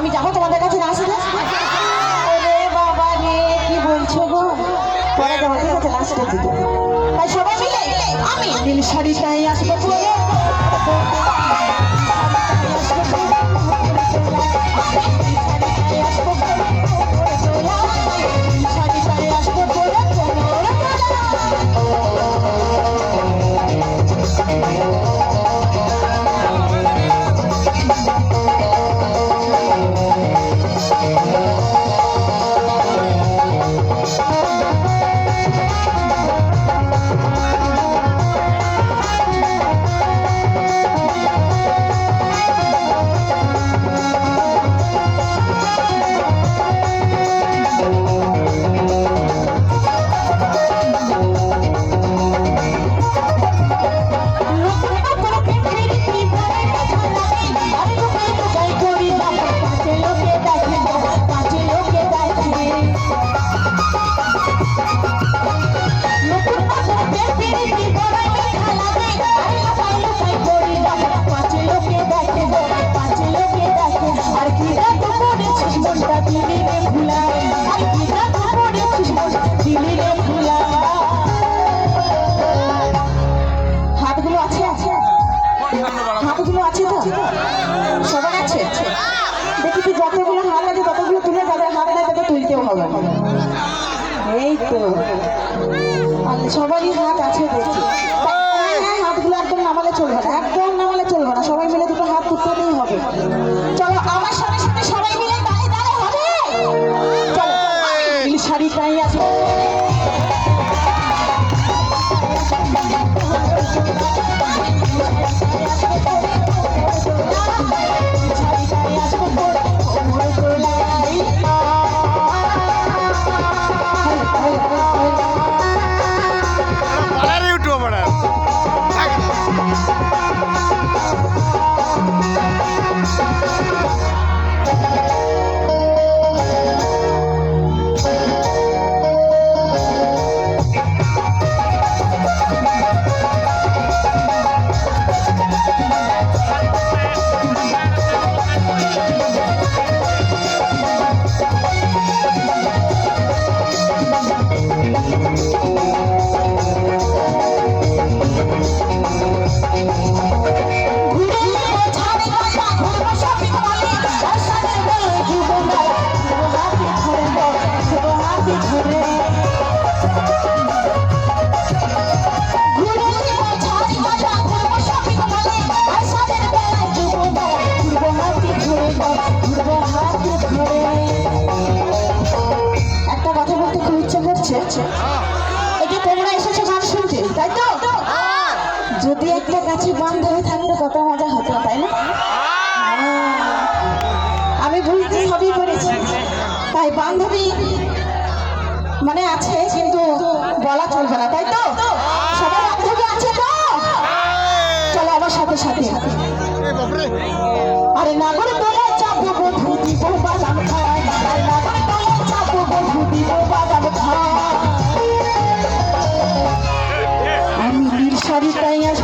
আমি যাবো তোমাদের কাছে নাচতে? ওরে বাবা রে, কি বলছো গো? পরে যাবো, ঠিক আছে, নাচতে দিতে। তাই সবাই মিলে আমি নীল শাড়িটাই আসবো পরে। হাতগুলো আছে তো? সবার আছে? দেখি তুই যতগুলো হাত আছে ততগুলো তুলে, যাদের হাত নেই তাদের তুলতেও হবে। এই তো সবারই হাত আছে দেখছি। হাতগুলো একদম নামালে চলবে না, একদম নামালে চলবে না, সবাই মিলে দুটো হাত তুলতেই হবে। চলো আমার সাথে সাথে সবাই মিলে দাঁড়িয়ে দাঁড়িয়ে হবে। চলো নীল শাড়িটাই আছে। এই যে তোমরা এসেছো গান শুনতে, তাই তো? যদি একটা গাছে বান্ধবী থাকতো কত মজা হতো, তাই না? আমি বুঝতে সবই করেছি, তাই বান্ধবী মানে আছে কিন্তু বলা চলবে না, তাই তো? সবার বান্ধবী আছে তো? চলো আমার সাথে সাথে। আরে নাগর তোলা চাপো বধু দিব বাদাম খায়, আরে নাগর তোলা চাপো বধু দিব বাদাম খায়। আমি নীল শাড়িটাই আসবো।